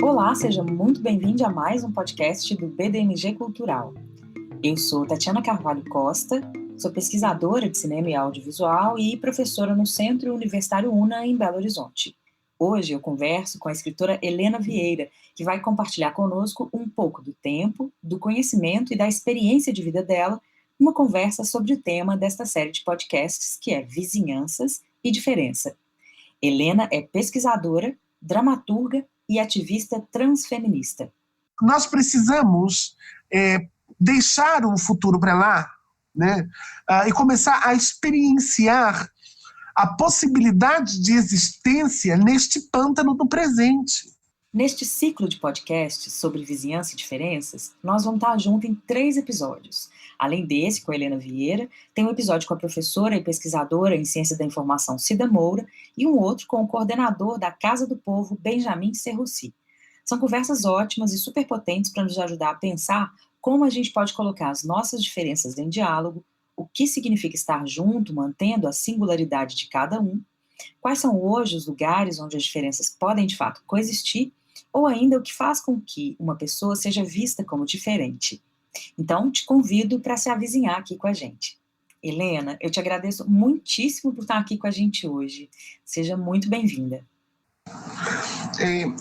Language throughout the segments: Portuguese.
Olá, seja muito bem-vindo a mais um podcast do BDMG Cultural. Eu sou Tatiana Carvalho Costa, sou pesquisadora de cinema e audiovisual e professora no Centro Universitário UNA, em Belo Horizonte. Hoje eu converso com a escritora Helena Vieira, que vai compartilhar conosco um pouco do tempo, do conhecimento e da experiência de vida dela, numa conversa sobre o tema desta série de podcasts, que é Vizinhanças e Diferença. Helena é pesquisadora, dramaturga e ativista transfeminista. Nós precisamos deixar o futuro para lá, né? E começar a experienciar a possibilidade de existência neste pântano do presente. Neste ciclo de podcasts sobre vizinhança e diferenças, nós vamos estar juntos em 3 episódios. Além desse, com a Helena Vieira, tem um episódio com a professora e pesquisadora em Ciência da Informação Cida Moura e um outro com o coordenador da Casa do Povo, Benjamin Serroussi. São conversas ótimas e superpotentes para nos ajudar a pensar como a gente pode colocar as nossas diferenças em diálogo, o que significa estar junto, mantendo a singularidade de cada um, quais são hoje os lugares onde as diferenças podem de fato coexistir, ou ainda o que faz com que uma pessoa seja vista como diferente. Então, te convido para se avizinhar aqui com a gente. Helena, eu te agradeço muitíssimo por estar aqui com a gente hoje. Seja muito bem-vinda.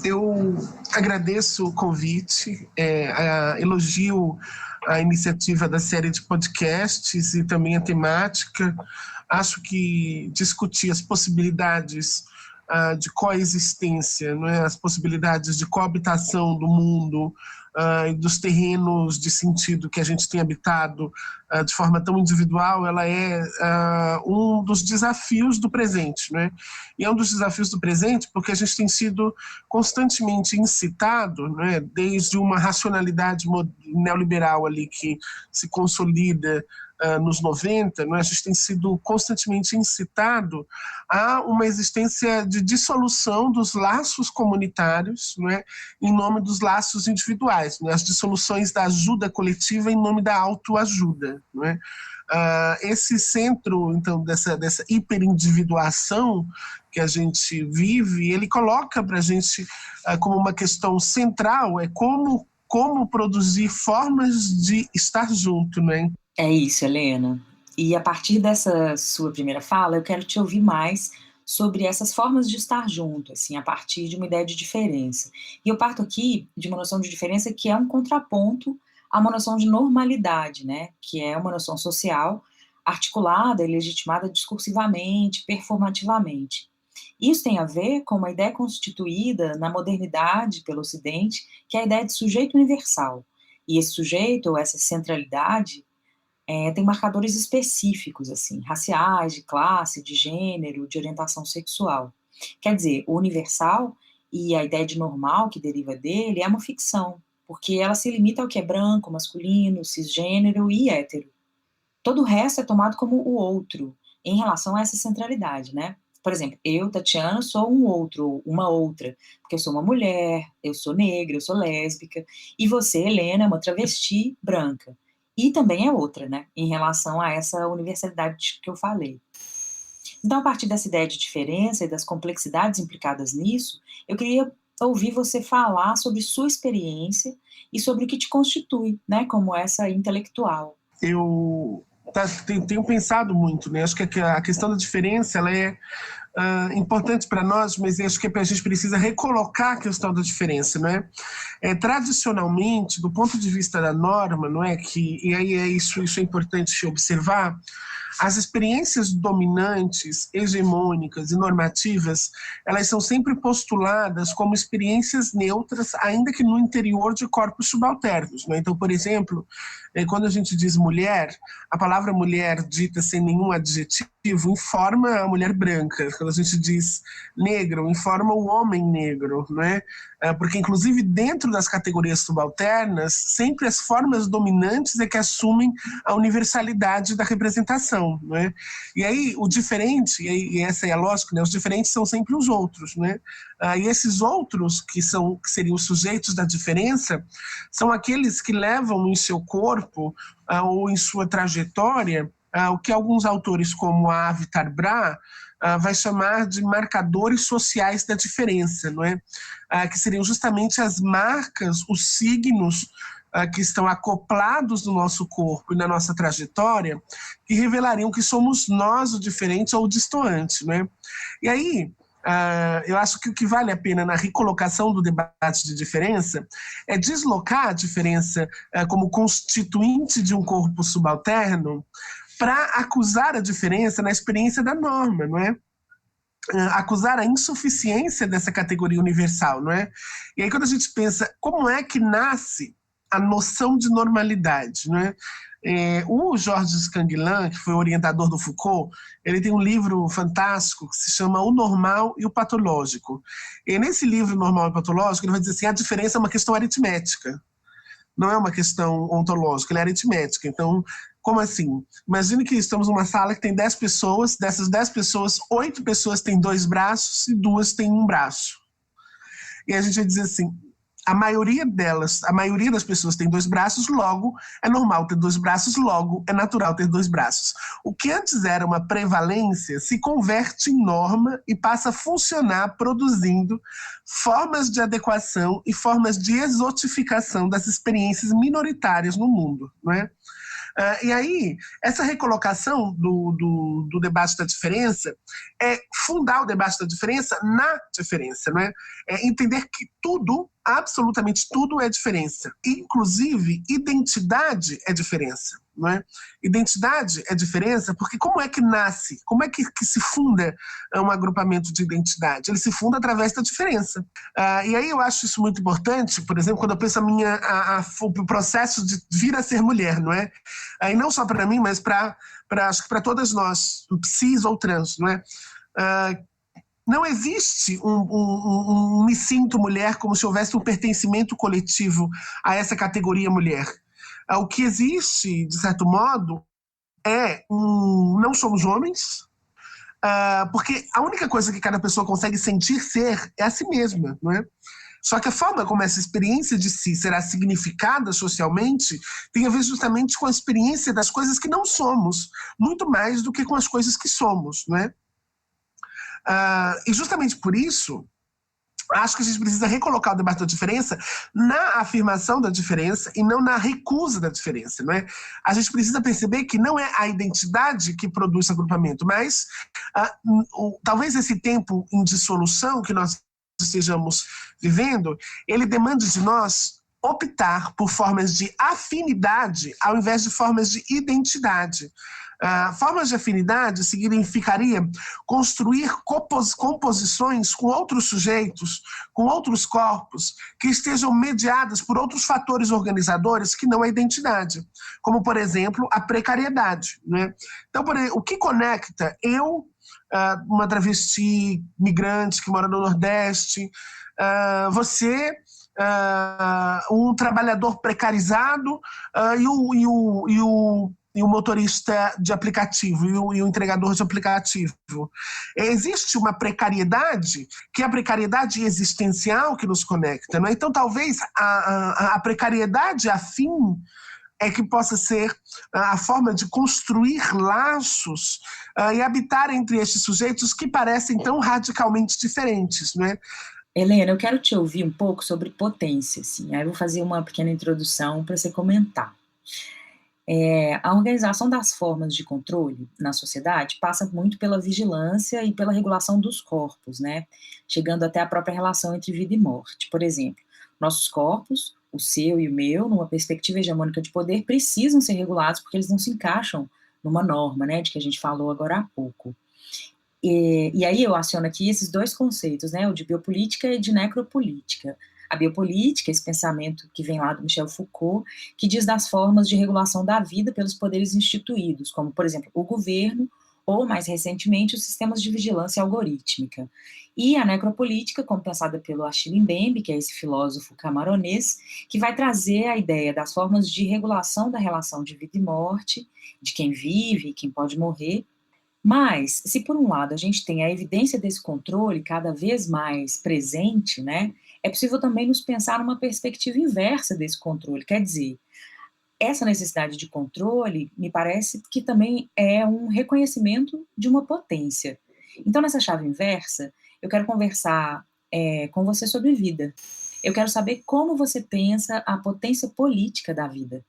Eu agradeço o convite, elogio a iniciativa da série de podcasts e também a temática. Acho que discutir as possibilidades de coexistência, não é? As possibilidades de coabitação do mundo, dos terrenos de sentido que a gente tem habitado de forma tão individual, ela é um dos desafios do presente, né? E é um dos desafios do presente porque a gente tem sido constantemente incitado, né, desde uma racionalidade neoliberal ali que se consolida nos 90, né, a gente tem sido constantemente incitado a uma existência de dissolução dos laços comunitários, né, em nome dos laços individuais, né, as dissoluções da ajuda coletiva em nome da autoajuda. Né. Esse centro, então, dessa hiperindividuação que a gente vive, ele coloca para a gente como uma questão central, como produzir formas de estar junto, né? É isso, Helena. E a partir dessa sua primeira fala, eu quero te ouvir mais sobre essas formas de estar junto, assim, a partir de uma ideia de diferença. E eu parto aqui de uma noção de diferença que é um contraponto a uma noção de normalidade, né? Que é uma noção social articulada e legitimada discursivamente, performativamente. Isso tem a ver com uma ideia constituída na modernidade pelo Ocidente, que é a ideia de sujeito universal. E esse sujeito, ou essa centralidade, tem marcadores específicos, assim, raciais, de classe, de gênero, de orientação sexual. Quer dizer, o universal e a ideia de normal que deriva dele é uma ficção, porque ela se limita ao que é branco, masculino, cisgênero e hétero. Todo o resto é tomado como o outro, em relação a essa centralidade, né? Por exemplo, eu, Tatiana, sou um outro, ou uma outra, porque eu sou uma mulher, eu sou negra, eu sou lésbica, e você, Helena, é uma travesti branca. E também é outra, né, em relação a essa universalidade que eu falei. Então, a partir dessa ideia de diferença e das complexidades implicadas nisso, eu queria ouvir você falar sobre sua experiência e sobre o que te constitui, né, como essa intelectual. Eu tenho pensado muito, né? Acho que a questão da diferença ela é importante para nós, mas acho que a gente precisa recolocar a questão da diferença, não é? Tradicionalmente, do ponto de vista da norma, não é que e aí isso é importante observar. As experiências dominantes, hegemônicas e normativas, elas são sempre postuladas como experiências neutras, ainda que no interior de corpos subalternos. Né? Então, por exemplo, quando a gente diz mulher, a palavra mulher dita sem nenhum adjetivo informa a mulher branca. Quando a gente diz negro, informa o homem negro, né? Porque, inclusive, dentro das categorias subalternas, sempre as formas dominantes é que assumem a universalidade da representação. Né? E aí, o diferente, e essa é a lógica, né? Os diferentes são sempre os outros. Né? E esses outros, que seriam os sujeitos da diferença, são aqueles que levam em seu corpo ou em sua trajetória o que alguns autores como a Avitar Bra vai chamar de marcadores sociais da diferença, não é? Que seriam justamente as marcas, os signos que estão acoplados no nosso corpo e na nossa trajetória, que revelariam que somos nós o diferente ou o distoante, não é? E aí, eu acho que o que vale a pena na recolocação do debate de diferença é deslocar a diferença como constituinte de um corpo subalterno para acusar a diferença na experiência da norma, não é? Acusar a insuficiência dessa categoria universal, não é? E aí quando a gente pensa como é que nasce a noção de normalidade, não é? O Georges Canguilhem, que foi orientador do Foucault, ele tem um livro fantástico que se chama O Normal e o Patológico. E nesse livro, Normal e Patológico, ele vai dizer assim, a diferença é uma questão aritmética, não é uma questão ontológica, ela é aritmética. Então, como assim? Imagine que estamos numa sala que tem 10 pessoas, dessas 10 pessoas, 8 pessoas têm 2 braços e 2 têm um braço. E a gente vai dizer assim, a maioria das pessoas tem 2 braços, logo é normal ter 2 braços, logo é natural ter 2 braços. O que antes era uma prevalência se converte em norma e passa a funcionar produzindo formas de adequação e formas de exotificação das experiências minoritárias no mundo, não é? E aí, essa recolocação do debate da diferença é fundar o debate da diferença na diferença, não é? É entender que tudo, absolutamente tudo é diferença. Inclusive, identidade é diferença, não é? Identidade é diferença porque como é que nasce, como é que se funda um agrupamento de identidade? Ele se funda através da diferença. E aí eu acho isso muito importante, por exemplo, quando eu penso o processo de vir a ser mulher, não é? E não só para mim, mas acho que para todas nós, cis ou trans, não é? Não existe me sinto mulher como se houvesse um pertencimento coletivo a essa categoria mulher. O que existe, de certo modo, não somos homens, porque a única coisa que cada pessoa consegue sentir ser é a si mesma, não é? Só que a forma como essa experiência de si será significada socialmente tem a ver justamente com a experiência das coisas que não somos, muito mais do que com as coisas que somos, não é? E justamente por isso, acho que a gente precisa recolocar o debate da diferença na afirmação da diferença e não na recusa da diferença, não é? A gente precisa perceber que não é a identidade que produz agrupamento, mas talvez esse tempo em dissolução que nós estejamos vivendo, ele demande de nós optar por formas de afinidade ao invés de formas de identidade. Formas de afinidade significaria construir composições com outros sujeitos, com outros corpos, que estejam mediadas por outros fatores organizadores que não a identidade, como, por exemplo, a precariedade, né? Então, o que conecta eu, uma travesti migrante que mora no Nordeste, você, um trabalhador precarizado, e o motorista de aplicativo, e o entregador de aplicativo. Existe uma precariedade, que é a precariedade existencial que nos conecta, não é? Então, talvez a precariedade afim é que possa ser a forma de construir laços e habitar entre estes sujeitos que parecem tão radicalmente diferentes, não é? Helena, eu quero te ouvir um pouco sobre potência, assim. Aí eu vou fazer uma pequena introdução para você comentar. A organização das formas de controle na sociedade passa muito pela vigilância e pela regulação dos corpos, né? Chegando até a própria relação entre vida e morte. Por exemplo, nossos corpos, o seu e o meu, numa perspectiva hegemônica de poder, precisam ser regulados porque eles não se encaixam numa norma, né, de que a gente falou agora há pouco. E aí eu aciono aqui esses dois conceitos, né, o de biopolítica e de necropolítica. A biopolítica, esse pensamento que vem lá do Michel Foucault, que diz das formas de regulação da vida pelos poderes instituídos, como, por exemplo, o governo, ou, mais recentemente, os sistemas de vigilância algorítmica. E a necropolítica, como pensada pelo Achille Mbembe, que é esse filósofo camaronês, que vai trazer a ideia das formas de regulação da relação de vida e morte, de quem vive e quem pode morrer. Mas, se por um lado a gente tem a evidência desse controle cada vez mais presente, né, é possível também nos pensar numa perspectiva inversa desse controle. Quer dizer, essa necessidade de controle me parece que também é um reconhecimento de uma potência. Então, nessa chave inversa, eu quero conversar com você sobre vida. Eu quero saber como você pensa a potência política da vida.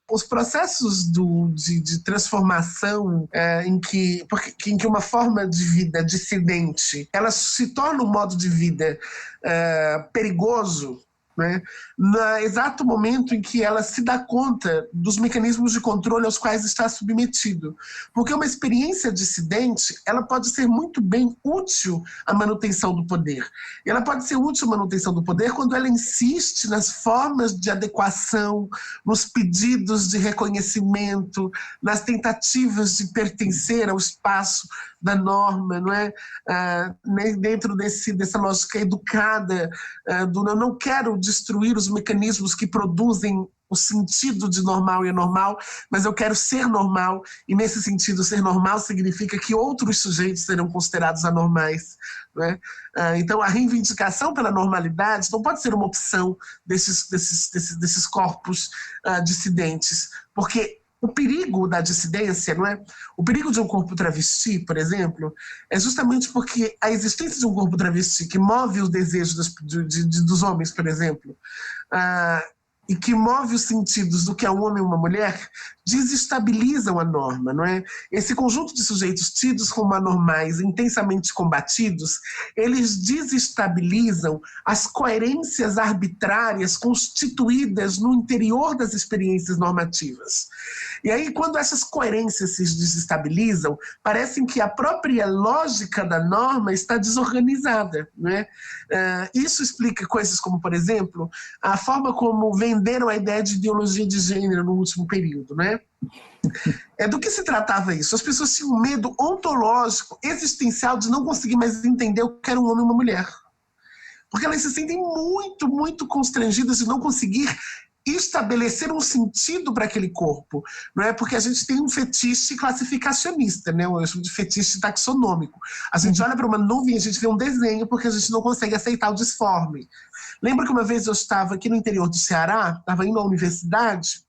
Os processos de transformação em que uma forma de vida dissidente ela se torna um modo de vida perigoso, né, no exato momento em que ela se dá conta dos mecanismos de controle aos quais está submetido. Porque uma experiência dissidente, ela pode ser muito bem útil à manutenção do poder. E ela pode ser útil à manutenção do poder quando ela insiste nas formas de adequação, nos pedidos de reconhecimento, nas tentativas de pertencer ao espaço da norma, não é? Dentro dessa lógica educada do eu não quero destruir os mecanismos que produzem o sentido de normal e anormal, mas eu quero ser normal, e nesse sentido ser normal significa que outros sujeitos serão considerados anormais, não é? Então a reivindicação pela normalidade não pode ser uma opção desses corpos dissidentes, porque o perigo da dissidência, não é? O perigo de um corpo travesti, por exemplo, é justamente porque a existência de um corpo travesti que move os desejos dos homens, por exemplo, e que move os sentidos do que é um homem e uma mulher, desestabilizam a norma, não é? Esse conjunto de sujeitos tidos como anormais, intensamente combatidos, eles desestabilizam as coerências arbitrárias constituídas no interior das experiências normativas. E aí, quando essas coerências se desestabilizam, parecem que a própria lógica da norma está desorganizada, não é? Isso explica coisas como, por exemplo, a forma como venderam a ideia de ideologia de gênero no último período, não é? Do que se tratava isso? As pessoas tinham um medo ontológico, existencial, de não conseguir mais entender o que era um homem e uma mulher. Porque elas se sentem muito, muito constrangidas de não conseguir estabelecer um sentido para aquele corpo, não é? Porque a gente tem um fetiche classificacionista, né? Eu chamo de fetiche taxonômico. A gente olha para uma nuvem e a gente vê um desenho porque a gente não consegue aceitar o disforme. Lembro que uma vez eu estava aqui no interior do Ceará, estava indo à universidade,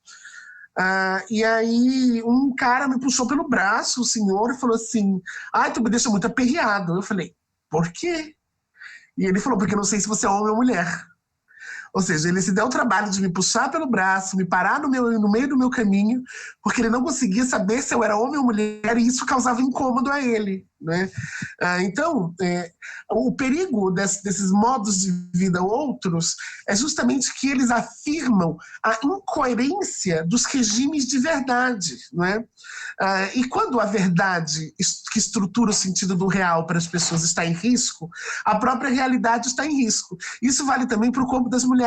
e aí um cara me puxou pelo braço, o senhor, e falou assim: ai, tu me deixa muito aperreado. Eu falei: por quê? E ele falou: porque eu não sei se você é homem ou mulher. Ou seja, ele se deu o trabalho de me puxar pelo braço, me parar no meio do meu caminho, porque ele não conseguia saber se eu era homem ou mulher, e isso causava incômodo a ele, né? Então, o perigo desses modos de vida outros é justamente que eles afirmam a incoerência dos regimes de verdade, não é? E quando a verdade que estrutura o sentido do real para as pessoas está em risco, a própria realidade está em risco. Isso vale também para o corpo das mulheres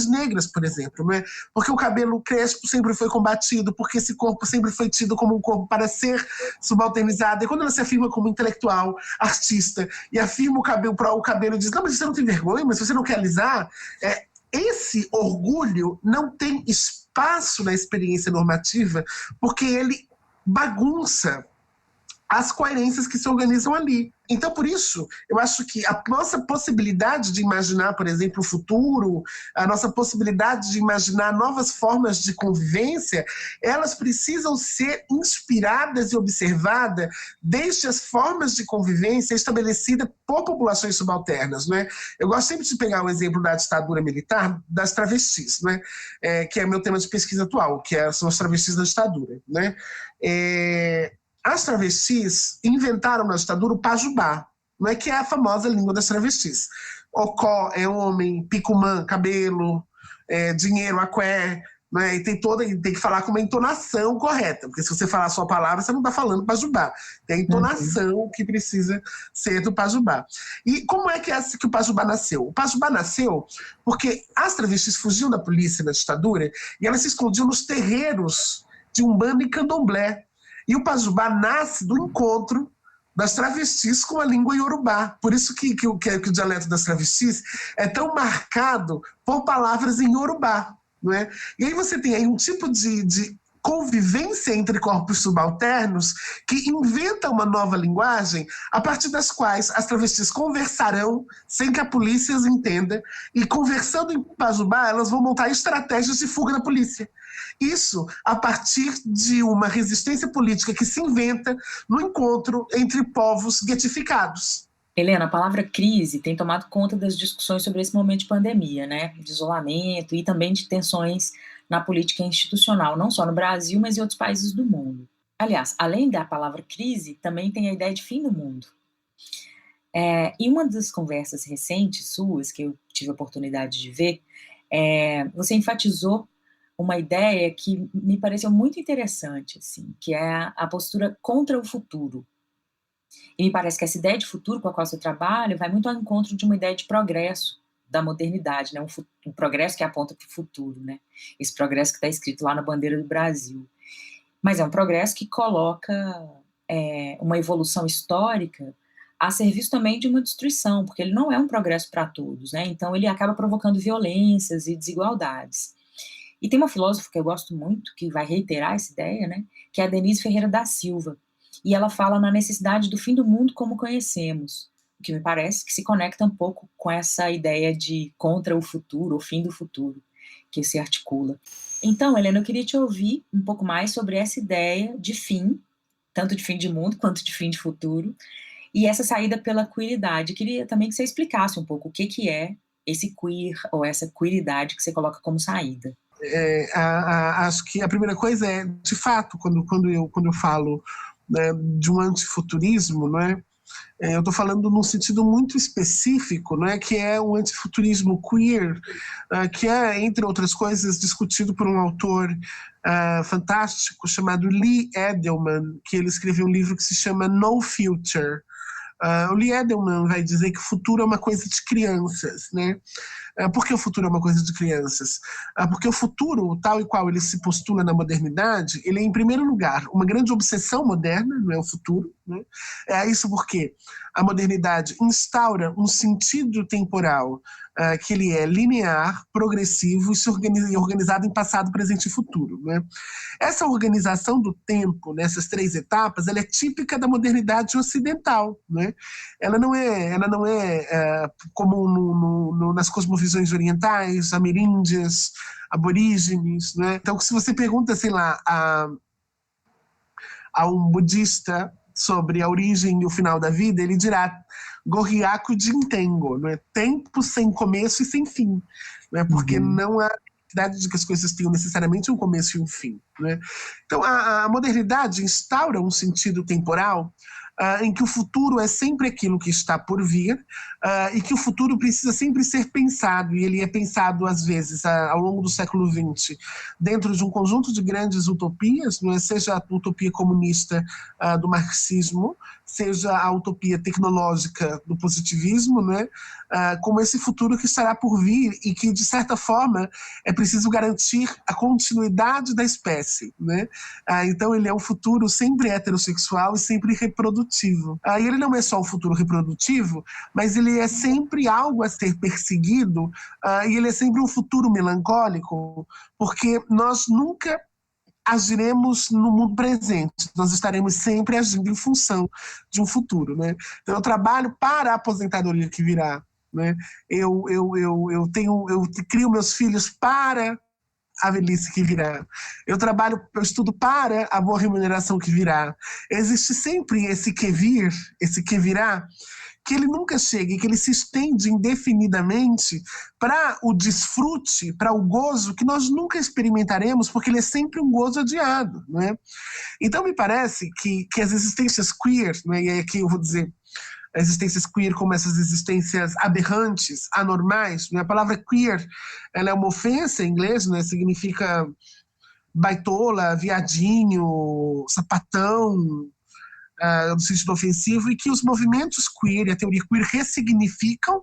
negras, por exemplo, não é? Porque o cabelo crespo sempre foi combatido, porque esse corpo sempre foi tido como um corpo para ser subalternizado. E quando ela se afirma como intelectual, artista, e afirma o cabelo e diz: não, mas você não tem vergonha, mas você não quer alisar, esse orgulho não tem espaço na experiência normativa, porque ele bagunça as coerências que se organizam ali. Então, por isso, eu acho que a nossa possibilidade de imaginar, por exemplo, o futuro, a nossa possibilidade de imaginar novas formas de convivência, elas precisam ser inspiradas e observadas desde as formas de convivência estabelecidas por populações subalternas, não é? Eu gosto sempre de pegar o exemplo da ditadura militar, das travestis, não é? Que é meu tema de pesquisa atual, são as travestis da ditadura, né? As travestis inventaram na ditadura o pajubá, não é, que é a famosa língua das travestis. Ocó é homem, picumã, cabelo, dinheiro, aqué, né? E tem que falar com uma entonação correta, porque se você falar só a palavra, você não está falando pajubá. Tem a entonação que precisa ser do pajubá. E como é que o pajubá nasceu? O pajubá nasceu porque as travestis fugiam da polícia na ditadura e elas se escondiam nos terreiros de Umbanda e Candomblé. E o pajubá nasce do encontro das travestis com a língua iorubá. Por isso que o dialeto das travestis é tão marcado por palavras em iorubá, não é? E aí você tem aí um tipo de convivência entre corpos subalternos que inventa uma nova linguagem a partir das quais as travestis conversarão sem que a polícia as entenda e, conversando em Pajubá, elas vão montar estratégias de fuga da polícia. Isso a partir de uma resistência política que se inventa no encontro entre povos guetificados. Helena, a palavra crise tem tomado conta das discussões sobre esse momento de pandemia, né? De isolamento e também de tensões na política institucional, não só no Brasil, mas em outros países do mundo. Aliás, além da palavra crise, também tem a ideia de fim do mundo. Em uma das conversas recentes suas, que eu tive a oportunidade de ver, você enfatizou uma ideia que me pareceu muito interessante, assim, que é a postura contra o futuro. E me parece que essa ideia de futuro com a qual você trabalha vai muito ao encontro de uma ideia de progresso da modernidade, né? Um progresso que aponta para o futuro, né? Esse progresso que está escrito lá na bandeira do Brasil. Mas é um progresso que coloca uma evolução histórica a serviço também de uma destruição, porque ele não é um progresso para todos, né? Então ele acaba provocando violências e desigualdades. E tem uma filósofa que eu gosto muito, que vai reiterar essa ideia, né? Que é a Denise Ferreira da Silva. E ela fala na necessidade do fim do mundo como conhecemos, o que me parece que se conecta um pouco com essa ideia de contra o futuro, o fim do futuro, que se articula. Então, Helena, eu queria te ouvir um pouco mais sobre essa ideia de fim, tanto de fim de mundo quanto de fim de futuro, e essa saída pela queeridade. Eu queria também que você explicasse um pouco o que é esse queer, ou essa queeridade que você coloca como saída. Acho que a primeira coisa é, de fato, quando eu falo, né, de um antifuturismo, né, eu estou falando num sentido muito específico, né, que é um antifuturismo queer, que é, entre outras coisas, discutido por um autor fantástico chamado Lee Edelman, que ele escreveu um livro que se chama No Future. O Lee Edelman vai dizer que o futuro é uma coisa de crianças, né? Por que o futuro é uma coisa de crianças? Porque o futuro, tal e qual ele se postula na modernidade, ele é, em primeiro lugar, uma grande obsessão moderna, não é o futuro, né? Isso porque a modernidade instaura um sentido temporal que ele é linear, progressivo e organizado em passado, presente e futuro, né? Essa organização do tempo nessas três etapas, ela é típica da modernidade ocidental, né? Ela não é como nas cosmovisões orientais, ameríndias, aborígenes, né? Então, se você pergunta, sei lá, a um budista sobre a origem e o final da vida, ele dirá Goryaku Jintengo, não é? Tempo sem começo e sem fim, né? Porque não há necessidade de que as coisas tenham necessariamente um começo e um fim, né? Então a modernidade instaura um sentido temporal em que o futuro é sempre aquilo que está por vir e que o futuro precisa sempre ser pensado, e ele é pensado, às vezes, ao longo do século XX, dentro de um conjunto de grandes utopias, não é? Seja a utopia comunista do marxismo, seja a utopia tecnológica do positivismo, né? Como esse futuro que estará por vir e que, de certa forma, é preciso garantir a continuidade da espécie, né? Então ele é um futuro sempre heterossexual e sempre reprodutivo. E ele não é só um futuro reprodutivo, mas ele é sempre algo a ser perseguido, e ele é sempre um futuro melancólico, porque nós nunca agiremos no mundo presente, nós estaremos sempre agindo em função de um futuro, né? Então eu trabalho para a aposentadoria que virá, né? Eu crio meus filhos para a velhice que virá. Eu estudo para a boa remuneração que virá. Existe sempre esse que vir, esse que virá, que ele nunca chega e que ele se estende indefinidamente para o desfrute, para o gozo que nós nunca experimentaremos, porque ele é sempre um gozo adiado, não é? Então me parece que as existências queer, né, e aqui eu vou dizer existências queer como essas existências aberrantes, anormais, né? A palavra queer, ela é uma ofensa em inglês, né? Significa baitola, viadinho, sapatão, no sentido ofensivo, e que os movimentos queer e a teoria queer ressignificam,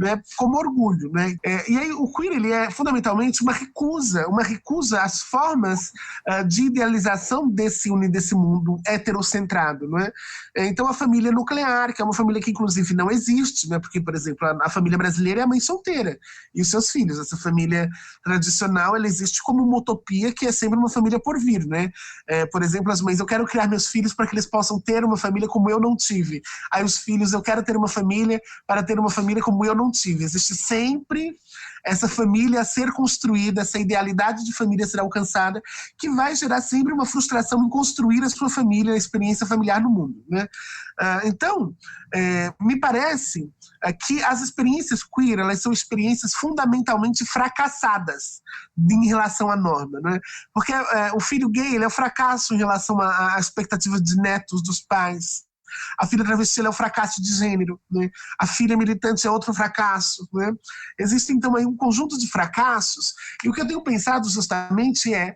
né, como orgulho, né? E aí o queer, ele é fundamentalmente uma recusa às formas de idealização desse mundo heterocentrado, não é? Então a família nuclear, que é uma família que inclusive não existe, né? Porque, por exemplo, a família brasileira é a mãe solteira e os seus filhos. Essa família tradicional, ela existe como uma utopia que é sempre uma família por vir, né? Por exemplo, as mães: eu quero criar meus filhos para que eles possam ter uma família como eu não tive. Aí os filhos: eu quero ter uma família para ter uma família como eu não tive. Existe sempre essa família a ser construída, essa idealidade de família a ser alcançada, que vai gerar sempre uma frustração em construir a sua família, a experiência familiar no mundo, né? Então, me parece que as experiências queer, elas são experiências fundamentalmente fracassadas em relação à norma, né? Porque o filho gay, ele é um fracasso em relação à expectativa de netos dos pais. A filha travesti é um fracasso de gênero, né? A filha militante é outro fracasso, né? Existe então aí um conjunto de fracassos, e o que eu tenho pensado justamente é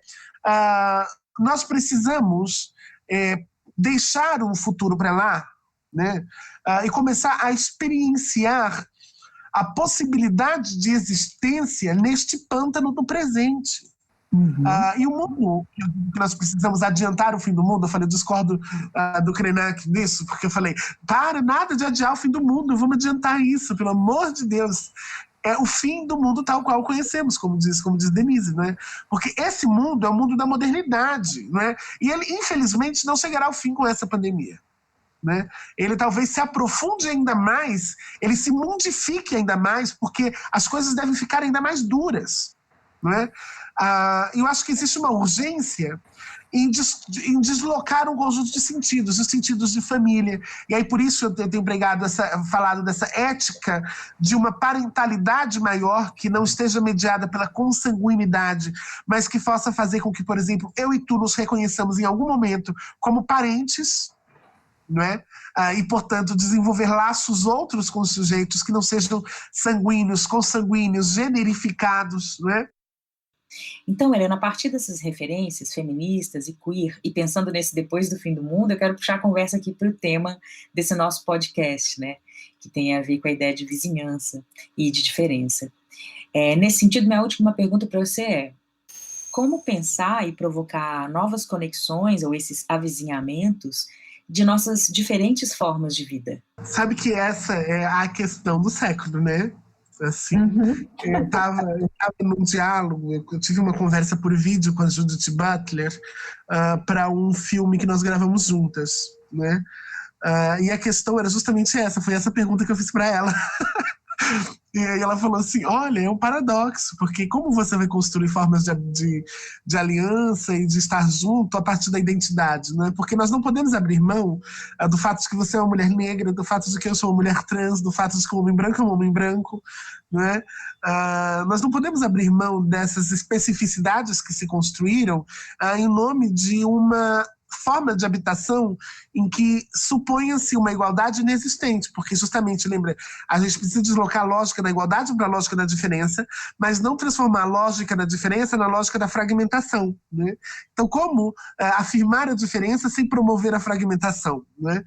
nós precisamos deixar um futuro para lá, né? E começar a experienciar a possibilidade de existência neste pântano do presente. E o mundo que nós precisamos adiantar o fim do mundo. Eu falei, eu discordo do Krenak nisso, porque eu falei, nada de adiar o fim do mundo, vamos adiantar isso, pelo amor de Deus. É o fim do mundo tal qual conhecemos, como diz Denise, né? Porque esse mundo é o mundo da modernidade, né? E ele, infelizmente, não chegará ao fim com essa pandemia, né? Ele talvez se aprofunde ainda mais, ele se mundifique ainda mais, porque as coisas devem ficar ainda mais duras, né? Eu acho que existe uma urgência em deslocar um conjunto de sentidos, os sentidos de família. E aí por isso eu tenho falado dessa ética de uma parentalidade maior, que não esteja mediada pela consanguinidade, mas que possa fazer com que, por exemplo, eu e tu nos reconheçamos em algum momento como parentes, não é? E, portanto, desenvolver laços outros com os sujeitos que não sejam sanguíneos, consanguíneos, generificados, não é? Então, Helena, a partir dessas referências feministas e queer, e pensando nesse depois do fim do mundo, eu quero puxar a conversa aqui para o tema desse nosso podcast, né? Que tem a ver com a ideia de vizinhança e de diferença. Nesse sentido, minha última pergunta para você é: como pensar e provocar novas conexões ou esses avizinhamentos de nossas diferentes formas de vida? Sabe que essa é a questão do século, né? Assim, eu estava num diálogo, eu tive uma conversa por vídeo com a Judith Butler para um filme que nós gravamos juntas, né? E a questão era justamente essa, foi essa pergunta que eu fiz para ela. E aí ela falou assim: olha, é um paradoxo, porque como você vai construir formas de aliança e de estar junto a partir da identidade, né? Porque nós não podemos abrir mão do fato de que você é uma mulher negra, do fato de que eu sou uma mulher trans, do fato de que um homem branco é um homem branco, né? Nós não podemos abrir mão dessas especificidades que se construíram em nome de uma forma de habitação em que suponha-se uma igualdade inexistente, porque justamente, lembra, a gente precisa deslocar a lógica da igualdade para a lógica da diferença, mas não transformar a lógica da diferença na lógica da fragmentação, né? Então, como afirmar a diferença sem promover a fragmentação, né?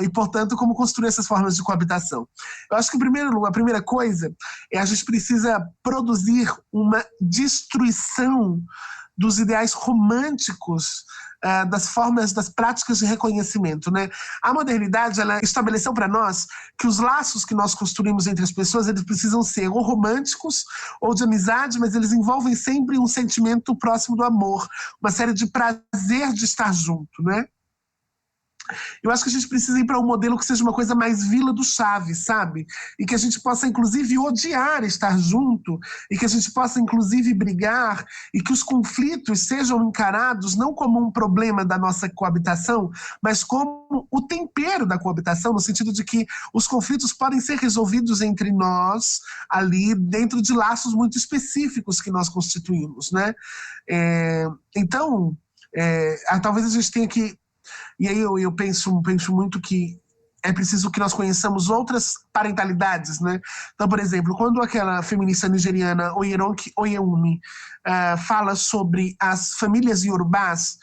E, portanto, como construir essas formas de coabitação? Eu acho que a primeira coisa é a gente precisa produzir uma destruição dos ideais românticos das formas, das práticas de reconhecimento, né? A modernidade, ela estabeleceu para nós que os laços que nós construímos entre as pessoas, eles precisam ser ou românticos ou de amizade, mas eles envolvem sempre um sentimento próximo do amor, uma série de prazer de estar junto, né? Eu acho que a gente precisa ir para um modelo que seja uma coisa mais Vila do Chaves, sabe? E que a gente possa, inclusive, odiar estar junto, e que a gente possa, inclusive, brigar, e que os conflitos sejam encarados não como um problema da nossa coabitação, mas como o tempero da coabitação, no sentido de que os conflitos podem ser resolvidos entre nós, ali, dentro de laços muito específicos que nós constituímos, né? Então, talvez a gente tenha que... E aí eu penso muito que é preciso que nós conheçamos outras parentalidades, né? Então, por exemplo, quando aquela feminista nigeriana Oyeronke Oyewumi fala sobre as famílias iorubás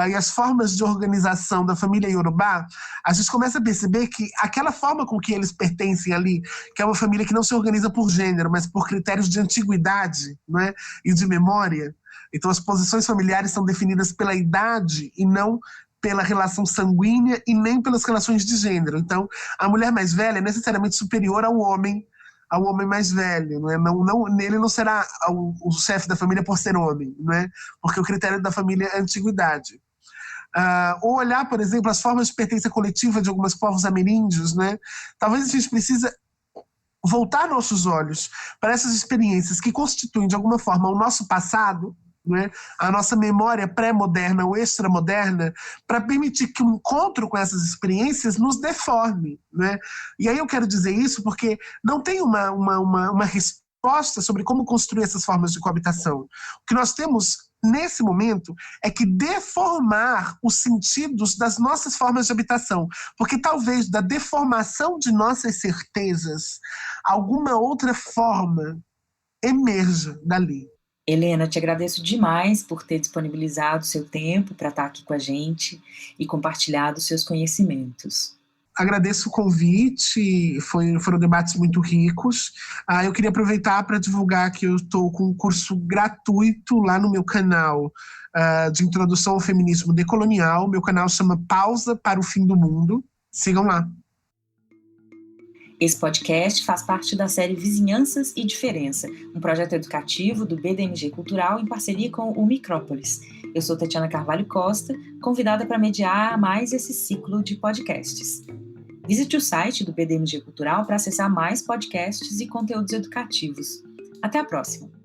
e as formas de organização da família iorubá, a gente começa a perceber que aquela forma com que eles pertencem ali, que é uma família que não se organiza por gênero, mas por critérios de antiguidade, né, e de memória. Então, as posições familiares são definidas pela idade e não pela relação sanguínea e nem pelas relações de gênero. Então, a mulher mais velha é necessariamente superior ao homem mais velho, não é? Ele não será o chefe da família por ser homem, não é? Porque o critério da família é a antiguidade. Ou olhar, por exemplo, as formas de pertença coletiva de alguns povos ameríndios, né? Talvez a gente precisa voltar nossos olhos para essas experiências que constituem, de alguma forma, o nosso passado, né? A nossa memória pré-moderna ou extramoderna, para permitir que o encontro com essas experiências nos deforme, né? E aí eu quero dizer isso porque não tem uma resposta sobre como construir essas formas de coabitação. O que nós temos nesse momento é que deformar os sentidos das nossas formas de habitação, porque talvez da deformação de nossas certezas, alguma outra forma emerja dali. Helena, te agradeço demais por ter disponibilizado seu tempo para estar aqui com a gente e compartilhado seus conhecimentos. Agradeço o convite, foram debates muito ricos. Eu queria aproveitar para divulgar que eu estou com um curso gratuito lá no meu canal de Introdução ao Feminismo Decolonial. Meu canal chama Pausa para o Fim do Mundo. Sigam lá. Esse podcast faz parte da série Vizinhanças e Diferença, um projeto educativo do BDMG Cultural em parceria com o Micrópolis. Eu sou Tatiana Carvalho Costa, convidada para mediar mais esse ciclo de podcasts. Visite o site do BDMG Cultural para acessar mais podcasts e conteúdos educativos. Até a próxima!